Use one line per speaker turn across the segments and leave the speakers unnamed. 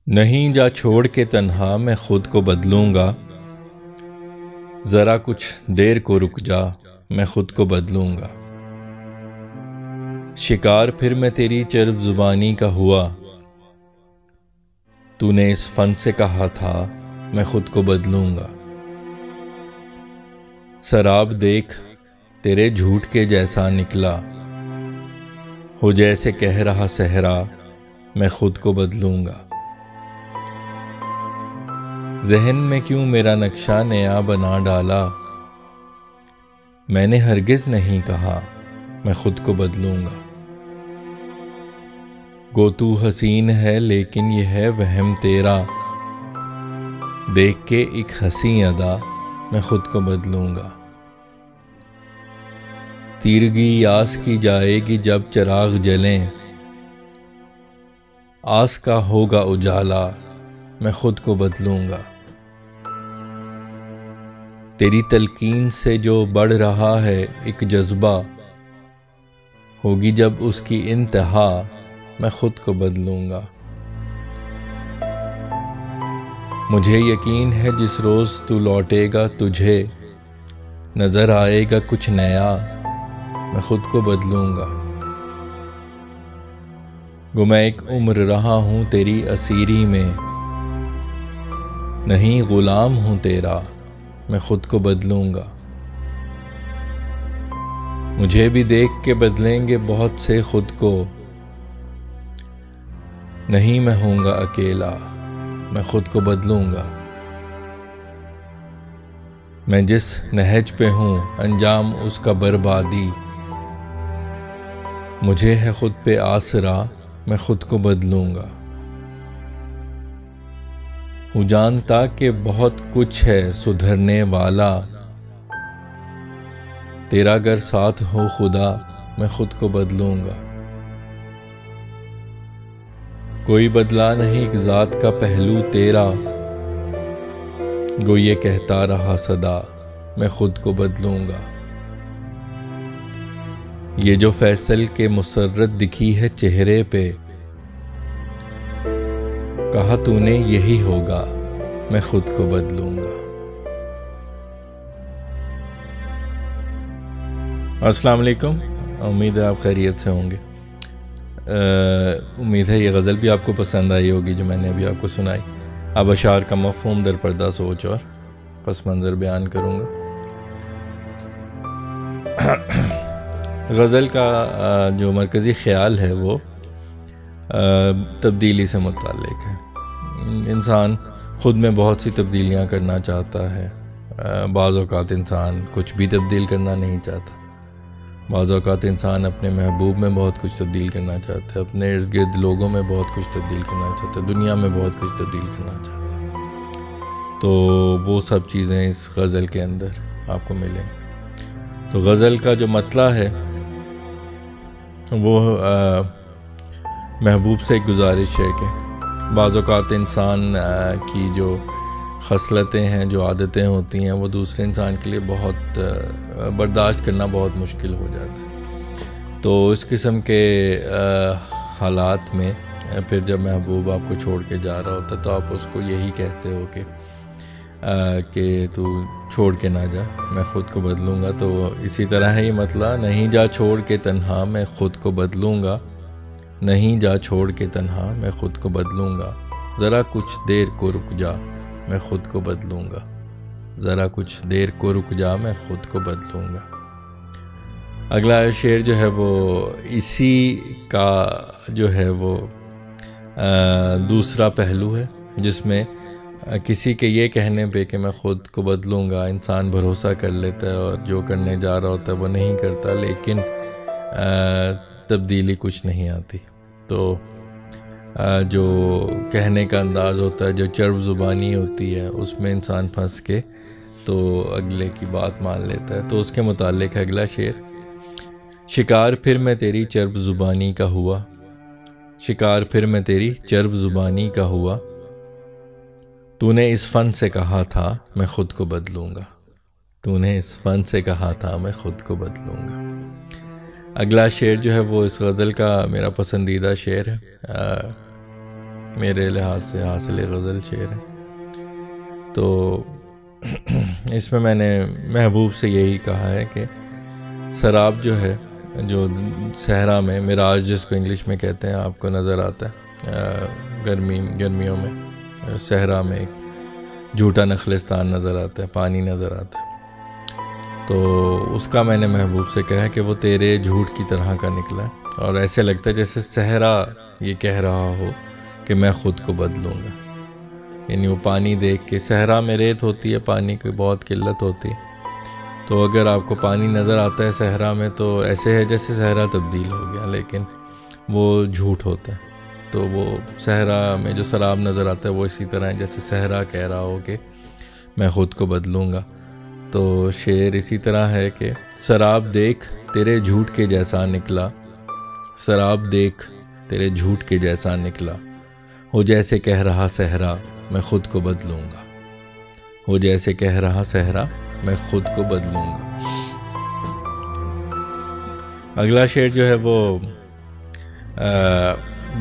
نہیں جا چھوڑ کے تنہا میں خود کو بدلوں گا، ذرا کچھ دیر کو رک جا میں خود کو بدلوں گا۔ شکار پھر میں تیری چرب زبانی کا ہوا، تو نے اس فن سے کہا تھا میں خود کو بدلوں گا۔ سراب دیکھ تیرے جھوٹ کے جیسا نکلا، ہو جیسے کہہ رہا صحرا میں خود کو بدلوں گا۔ ذہن میں کیوں میرا نقشہ نیا بنا ڈالا، میں نے ہرگز نہیں کہا میں خود کو بدلوں گا۔ گو تو حسین ہے لیکن یہ ہے وہم تیرا، دیکھ کے ایک حسین ادا میں خود کو بدلوں گا۔ تیرگی آس کی جائے گی جب چراغ جلیں، آس کا ہوگا اجالا میں خود کو بدلوں گا۔ تیری تلقین سے جو بڑھ رہا ہے ایک جذبہ، ہوگی جب اس کی انتہا میں خود کو بدلوں گا۔ مجھے یقین ہے جس روز تو لوٹے گا تجھے نظر آئے گا کچھ نیا میں خود کو بدلوں گا۔ گو میں ایک عمر رہا ہوں تیری اسیری میں، نہیں غلام ہوں تیرا میں خود کو بدلوں گا۔ مجھے بھی دیکھ کے بدلیں گے بہت سے خود کو، نہیں میں ہوں گا اکیلا میں خود کو بدلوں گا۔ میں جس نہج پہ ہوں انجام اس کا بربادی، مجھے ہے خود پہ آسرا میں خود کو بدلوں گا۔ ہوں جانتا کہ بہت کچھ ہے سدھرنے والا، تیرا گر ساتھ ہو خدا میں خود کو بدلوں گا۔ کوئی بدلا نہیں ایک ذات کا پہلو تیرا، گو یہ کہتا رہا صدا میں خود کو بدلوں گا۔ یہ جو فیصل کے مسرت دکھی ہے چہرے پہ، کہا تو نے یہی ہوگا میں خود کو بدلوں گا۔ السلام علیکم، امید ہے آپ خیریت سے ہوں گے۔ امید ہے یہ غزل بھی آپ کو پسند آئی ہوگی جو میں نے ابھی آپ کو سنائی۔ اب اشعار کا مفہوم در پردہ سوچ اور پس منظر بیان کروں گا۔ غزل کا جو مرکزی خیال ہے وہ تبدیلی سے متعلق ہے۔ انسان خود میں بہت سی تبدیلیاں کرنا چاہتا ہے۔ بعض اوقات انسان کچھ بھی تبدیل کرنا نہیں چاہتا، بعض اوقات انسان اپنے محبوب میں بہت کچھ تبدیل کرنا چاہتا ہے، اپنے ارد گرد لوگوں میں بہت کچھ تبدیل کرنا چاہتا ہے، دنیا میں بہت کچھ تبدیل کرنا چاہتا ہے۔ تو وہ سب چیزیں اس غزل کے اندر آپ کو ملیں۔ تو غزل کا جو مطلع ہے وہ محبوب سے ایک گزارش ہے کہ بعض اوقات انسان کی جو خصلتیں ہیں، جو عادتیں ہوتی ہیں، وہ دوسرے انسان کے لیے بہت برداشت کرنا بہت مشکل ہو جاتا ہے۔ تو اس قسم کے حالات میں پھر جب محبوب آپ کو چھوڑ کے جا رہا ہوتا ہے تو آپ اس کو یہی کہتے ہو کہ تو چھوڑ کے نہ جا، میں خود کو بدلوں گا۔ تو اسی طرح ہے یہ مطلب، نہیں جا چھوڑ کے تنہا میں خود کو بدلوں گا، نہیں جا چھوڑ کے تنہا میں خود کو بدلوں گا، ذرا کچھ دیر کو رک جا میں خود کو بدلوں گا، ذرا کچھ دیر کو رک جا میں خود کو بدلوں گا۔ اگلا شعر جو ہے وہ اسی کا جو ہے وہ دوسرا پہلو ہے، جس میں کسی کے یہ کہنے پہ کہ میں خود کو بدلوں گا انسان بھروسہ کر لیتا ہے اور جو کرنے جا رہا ہوتا ہے وہ نہیں کرتا، لیکن تبدیلی کچھ نہیں آتی۔ تو جو کہنے کا انداز ہوتا ہے، جو چرب زبانی ہوتی ہے، اس میں انسان پھنس کے تو اگلے کی بات مان لیتا ہے۔ تو اس کے متعلق ہے اگلا شعر۔ شکار پھر میں تیری چرب زبانی کا ہوا، شکار پھر میں تیری چرب زبانی کا ہوا، تو نے اس فن سے کہا تھا میں خود کو بدلوں گا، تو نے اس فن سے کہا تھا میں خود کو بدلوں گا۔ اگلا شعر جو ہے وہ اس غزل کا میرا پسندیدہ شعر ہے۔ میرے لحاظ سے حاصل غزل شعر ہے. تو اس میں نے محبوب سے یہی کہا ہے کہ سراب جو ہے، جو صحرا میں مراج جس کو انگلش میں کہتے ہیں، آپ کو نظر آتا ہے گرمیوں میں صحرا میں ایک جھوٹا نخلستان نظر آتا ہے، پانی نظر آتا ہے. تو اس کا میں نے محبوب سے کہا کہ وہ تیرے جھوٹ کی طرح کا نکلا ہے، اور ایسے لگتا ہے جیسے صحرا یہ کہہ رہا ہو کہ میں خود کو بدلوں گا. یعنی وہ پانی دیکھ کے، صحرا میں ریت ہوتی ہے، پانی کی بہت قلت ہوتی ہے، تو اگر آپ کو پانی نظر آتا ہے صحرا میں تو ایسے ہے جیسے صحرا تبدیل ہو گیا، لیکن وہ جھوٹ ہوتا ہے. تو وہ صحرا میں جو سراب نظر آتا ہے وہ اسی طرح ہے جیسے صحرا کہہ رہا ہو کہ میں خود کو بدلوں گا. تو شعر اسی طرح ہے کہ سراب دیکھ تیرے جھوٹ کے جیسا نکلا، سراب دیکھ تیرے جھوٹ کے جیسا نکلا، ہو جیسے کہہ رہا صحرا میں خود کو بدلوں گا، ہو جیسے کہہ رہا صحرا میں خود کو بدلوں گا. اگلا شعر جو ہے وہ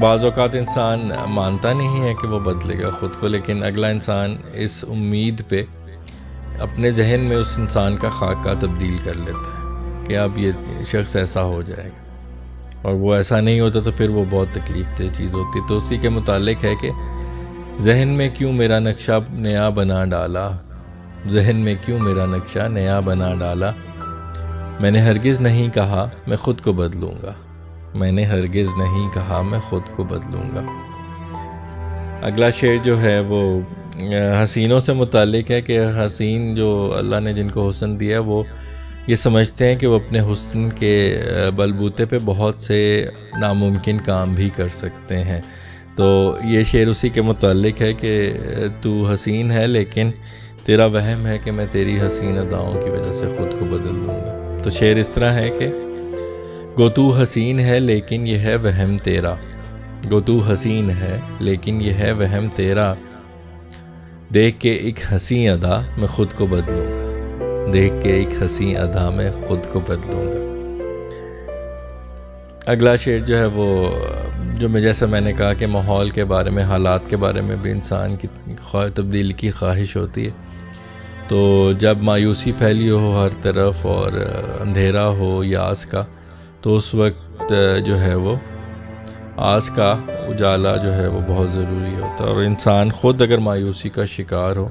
بعض اوقات انسان مانتا نہیں ہے کہ وہ بدلے گا خود کو، لیکن اگلا انسان اس امید پہ اپنے ذہن میں اس انسان کا خاکہ تبدیل کر لیتا ہے کہ اب یہ شخص ایسا ہو جائے گا، اور وہ ایسا نہیں ہوتا تو پھر وہ بہت تکلیف دہ چیز ہوتی. تو اسی کے متعلق ہے کہ ذہن میں کیوں میرا نقشہ نیا بنا ڈالا، ذہن میں کیوں میرا نقشہ نیا بنا ڈالا، میں نے ہرگز نہیں کہا میں خود کو بدلوں گا، میں نے ہرگز نہیں کہا میں خود کو بدلوں گا. اگلا شعر جو ہے وہ حسینوں سے متعلق ہے کہ حسین جو اللہ نے جن کو حسن دیا ہے وہ یہ سمجھتے ہیں کہ وہ اپنے حسن کے بلبوتے پہ بہت سے ناممکن کام بھی کر سکتے ہیں. تو یہ شعر اسی کے متعلق ہے کہ تو حسین ہے لیکن تیرا وہم ہے کہ میں تیری حسین اداؤں کی وجہ سے خود کو بدل دوں گا. تو شعر اس طرح ہے کہ گو تو حسین ہے لیکن یہ ہے وہم تیرا، گو تو حسین ہے لیکن یہ ہے وہم تیرا، دیکھ کے ایک حسین ادا میں خود کو بدلوں گا، دیکھ کے ایک حسین ادا میں خود کو بدلوں گا. اگلا شعر جو ہے وہ جو جیسا میں نے کہا کہ ماحول کے بارے میں، حالات کے بارے میں بھی انسان کی تبدیلی کی خواہش ہوتی ہے. تو جب مایوسی پھیلی ہو ہر طرف اور اندھیرا ہو یاس کا، تو اس وقت جو ہے وہ آس کا اجالا جو ہے وہ بہت ضروری ہوتا ہے. اور انسان خود اگر مایوسی کا شکار ہو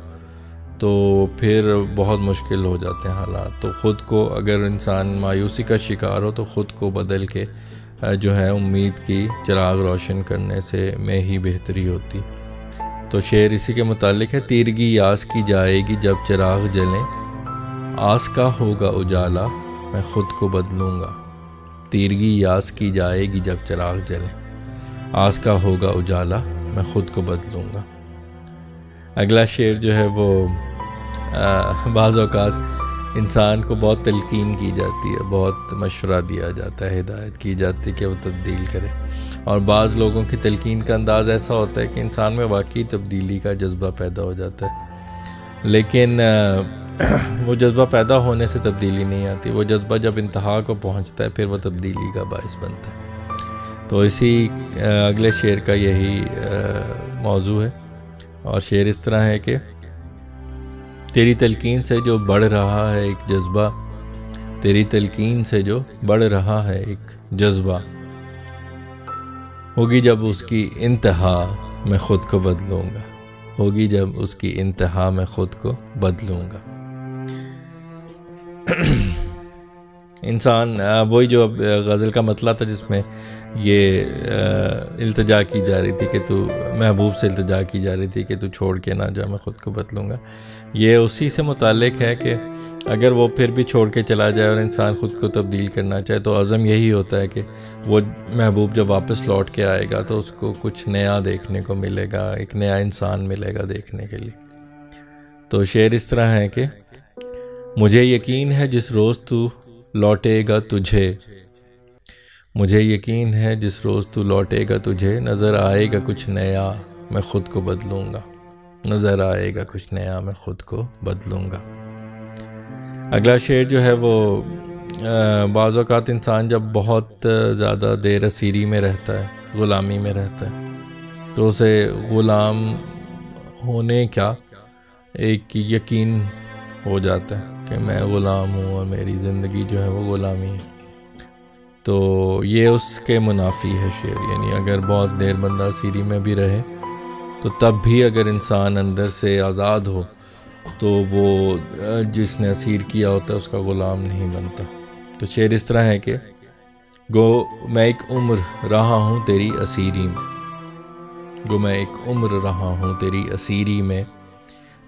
تو پھر بہت مشکل ہو جاتے ہیں حالات. تو خود کو اگر انسان مایوسی کا شکار ہو تو خود کو بدل کے جو ہے امید کی چراغ روشن کرنے سے میں ہی بہتری ہوتی. تو شعر اسی کے متعلق ہے، تیرگی یاس کی جائے گی جب چراغ جلیں، آس کا ہوگا اجالا میں خود کو بدلوں گا، تیرگی یاس کی جائے گی جب چراغ جلیں، آس کا ہوگا اجالا میں خود کو بدلوں گا. اگلا شعر جو ہے وہ بعض اوقات انسان کو بہت تلقین کی جاتی ہے، بہت مشورہ دیا جاتا ہے، ہدایت کی جاتی ہے کہ وہ تبدیل کرے. اور بعض لوگوں کی تلقین کا انداز ایسا ہوتا ہے کہ انسان میں واقعی تبدیلی کا جذبہ پیدا ہو جاتا ہے، لیکن وہ جذبہ پیدا ہونے سے تبدیلی نہیں آتی. وہ جذبہ جب انتہا کو پہنچتا ہے پھر وہ تبدیلی کا باعث بنتا ہے. تو اسی اگلے شعر کا یہی موضوع ہے. اور شعر اس طرح ہے کہ تیری تلقین سے جو بڑھ رہا ہے ایک جذبہ، تیری تلقین سے جو بڑھ رہا ہے ایک جذبہ، ہوگی جب اس کی انتہا میں خود کو بدلوں گا، ہوگی جب اس کی انتہا میں خود کو بدلوں گا. انسان وہی جو غزل کا مطلب تھا جس میں یہ التجا کی جا رہی تھی کہ تو محبوب سے التجا کی جا رہی تھی کہ تو چھوڑ کے نہ جا، میں خود کو بدلوں گا. یہ اسی سے متعلق ہے کہ اگر وہ پھر بھی چھوڑ کے چلا جائے اور انسان خود کو تبدیل کرنا چاہے تو عزم یہی ہوتا ہے کہ وہ محبوب جب واپس لوٹ کے آئے گا تو اس کو کچھ نیا دیکھنے کو ملے گا، ایک نیا انسان ملے گا دیکھنے کے لیے. تو شعر اس طرح ہے کہ مجھے یقین ہے جس روز تو لوٹے گا تجھے، مجھے یقین ہے جس روز تو لوٹے گا تجھے، نظر آئے گا کچھ نیا میں خود کو بدلوں گا، نظر آئے گا کچھ نیا میں خود کو بدلوں گا. اگلا شعر جو ہے وہ بعض اوقات انسان جب بہت زیادہ دیر اسیری میں رہتا ہے، غلامی میں رہتا ہے، تو اسے غلام ہونے کا ایک یقین ہو جاتا ہے کہ میں غلام ہوں اور میری زندگی جو ہے وہ غلامی ہے. تو یہ اس کے منافی ہے شعر. یعنی اگر بہت دیر بندہ اسیری میں بھی رہے تو تب بھی اگر انسان اندر سے آزاد ہو تو وہ جس نے اسیر کیا ہوتا ہے اس کا غلام نہیں بنتا. تو شعر اس طرح ہے کہ گو میں ایک عمر رہا ہوں تیری اسیری میں، گو میں ایک عمر رہا ہوں تیری اسیری میں،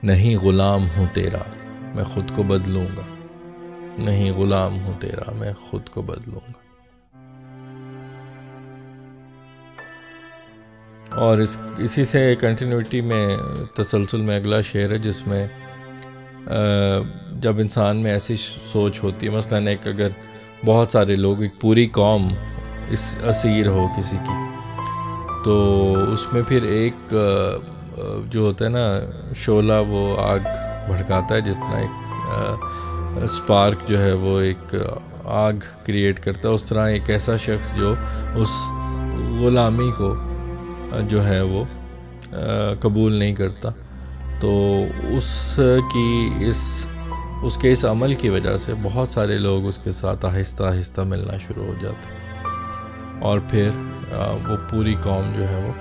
نہیں غلام ہوں تیرا میں خود کو بدلوں گا، نہیں غلام ہوں تیرا میں خود کو بدلوں گا. اور اسی سے کنٹینیوٹی میں تسلسل میں اگلا شعر ہے جس میں جب انسان میں ایسی سوچ ہوتی ہے، مثلاً ایک اگر بہت سارے لوگ، ایک پوری قوم اس اسیر ہو کسی کی، تو اس میں پھر ایک جو ہوتا ہے نا شعلہ، وہ آگ بھڑکاتا ہے. جس طرح ایک سپارک جو ہے وہ ایک آگ کریٹ کرتا ہے، اس طرح ایک ایسا شخص جو اس غلامی کو جو ہے وہ قبول نہیں کرتا، تو اس کے اس عمل کی وجہ سے بہت سارے لوگ اس کے ساتھ آہستہ آہستہ ملنا شروع ہو جاتے ہیں، اور پھر وہ پوری قوم جو ہے وہ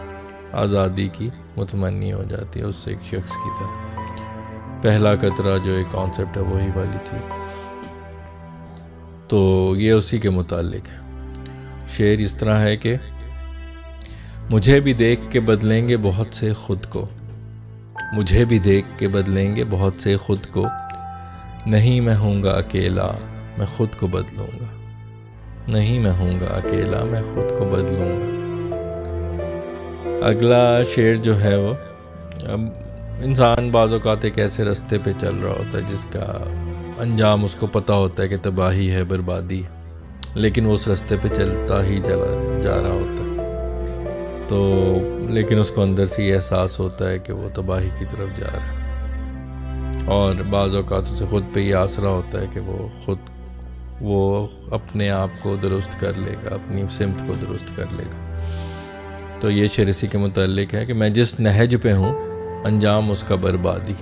آزادی کی متمنی ہو جاتی ہے اس سے ایک شخص کی طرح. پہلا قطرہ جو ایک کانسیپٹ ہے وہی والی چیز. تو یہ اسی کے متعلق ہے. شعر اس طرح ہے کہ مجھے بھی دیکھ کے بدلیں گے بہت سے خود کو، مجھے بھی دیکھ کے بدلیں گے بہت سے خود کو، نہیں میں ہوں گا اکیلا میں خود کو بدلوں گا، نہیں میں ہوں گا اکیلا میں خود کو بدلوں گا. اگلا شعر جو ہے وہ انسان بعض اوقات ایک ایسے رستے پہ چل رہا ہوتا ہے جس کا انجام اس کو پتہ ہوتا ہے کہ تباہی ہے، بربادی ہے، لیکن وہ اس رستے پہ چلتا ہی جا رہا ہوتا ہے. تو لیکن اس کو اندر سے یہ احساس ہوتا ہے کہ وہ تباہی کی طرف جا رہا ہے، اور بعض اوقات اسے خود پہ یہ آسرا ہوتا ہے کہ وہ اپنے آپ کو درست کر لے گا، اپنی سمت کو درست کر لے گا. تو یہ شعر اسی کے متعلق ہے کہ میں جس نہج پہ ہوں انجام اس کا بربادی،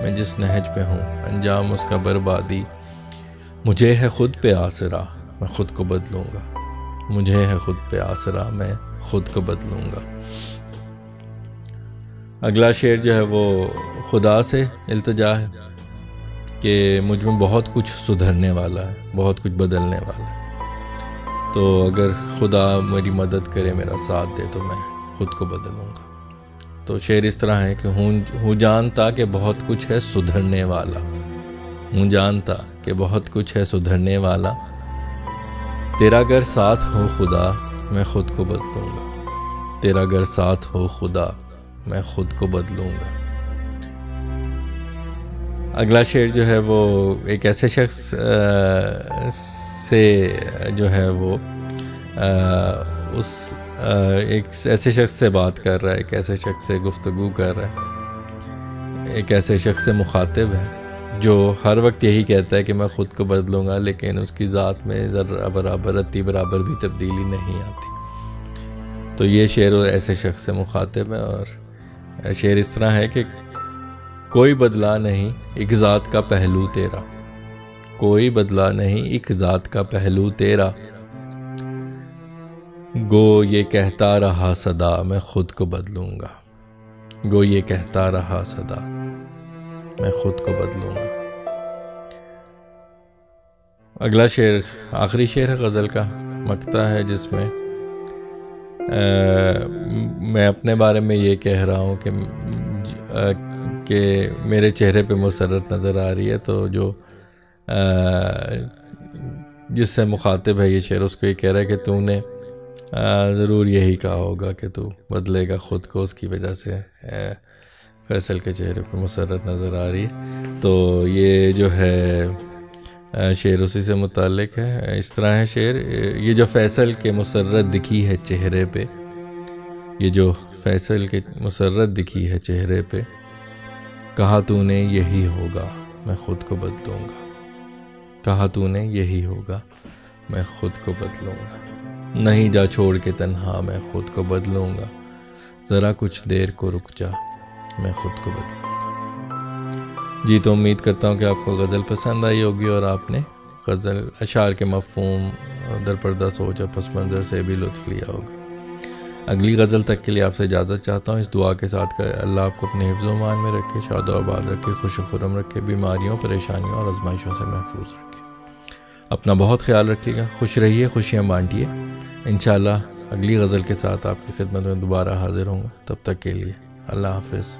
میں جس نہج پہ ہوں انجام اس کا بربادی، مجھے ہے خود پہ آسرا میں خود کو بدلوں گا، مجھے ہے خود پہ آسرا میں خود کو بدلوں گا. اگلا شعر جو ہے وہ خدا سے التجا ہے کہ مجھ میں بہت کچھ سدھرنے والا ہے، بہت کچھ بدلنے والا ہے، تو اگر خدا میری مدد کرے، میرا ساتھ دے تو میں خود کو بدلوں گا. تو شعر اس طرح ہے کہ ہوں جانتا کہ بہت کچھ ہے سدھرنے والا، ہوں جانتا کہ بہت کچھ ہے سدھرنے والا، تیرا گر ساتھ ہو خدا میں خود کو بدلوں گا، تیرا گر ساتھ ہو خدا میں خود کو بدلوں گا. اگلا شعر جو ہے وہ ایک ایسے شخص سے جو ہے وہ ایک ایسے شخص سے بات کر رہا ہے، ایک ایسے شخص سے گفتگو کر رہا ہے، ایک ایسے شخص سے مخاطب ہے جو ہر وقت یہی کہتا ہے کہ میں خود کو بدلوں گا، لیکن اس کی ذات میں ذرہ برابر رتی برابر بھی تبدیلی نہیں آتی. تو یہ شعر ایسے شخص سے مخاطب ہے، اور شعر اس طرح ہے کہ کوئی بدلا نہیں ایک ذات کا پہلو تیرا، کوئی بدلا نہیں ایک ذات کا پہلو تیرا، گو یہ کہتا رہا صدا میں خود کو بدلوں گا، گو یہ کہتا رہا صدا میں خود کو بدلوں گا. اگلا شعر آخری شعر ہے غزل کا مقطع ہے، جس میں میں اپنے بارے میں یہ کہہ رہا ہوں کہ میرے چہرے پہ مسرت نظر آ رہی ہے. تو جو جس سے مخاطب ہے یہ شعر، اس کو یہ کہہ رہا ہے کہ تو نے ضرور یہی کہا ہوگا کہ تو بدلے گا خود کو، اس کی وجہ سے فیصل کے چہرے پہ مسرت نظر آ رہی ہے. تو یہ جو ہے شعر اسی سے متعلق ہے. اس طرح ہے شعر، یہ جو فیصل کے مسرت دکھی ہے چہرے پہ، یہ جو فیصل کے مسرت دکھی ہے چہرے پہ، کہا تو نے یہی ہوگا میں خود کو بدلوں گا، کہا تو نے یہی ہوگا میں خود کو بدلوں گا، نہیں جا چھوڑ کے تنہا میں خود کو بدلوں گا، ذرا کچھ دیر کو رک جا میں خود کو بدلوں گا۔ جی تو امید کرتا ہوں کہ آپ کو غزل پسند آئی ہوگی اور آپ نے غزل اشعار کے مفہوم، درپردہ سوچ اور پس منظر سے بھی لطف لیا ہوگا۔ اگلی غزل تک کے لیے آپ سے اجازت چاہتا ہوں، اس دعا کے ساتھ کہ اللہ آپ کو اپنے حفظ و امان میں رکھے، شاد و آباد رکھے، خوش و خرم رکھے، بیماریوں، پریشانیوں اور آزمائشوں سے محفوظ رکھے۔ اپنا بہت خیال رکھیے گا، خوش رہیے، خوشیاں بانٹیے۔ انشاءاللہ اگلی غزل کے ساتھ آپ کی خدمت میں دوبارہ حاضر ہوں گا۔ تب تک کے لیے اللہ حافظ۔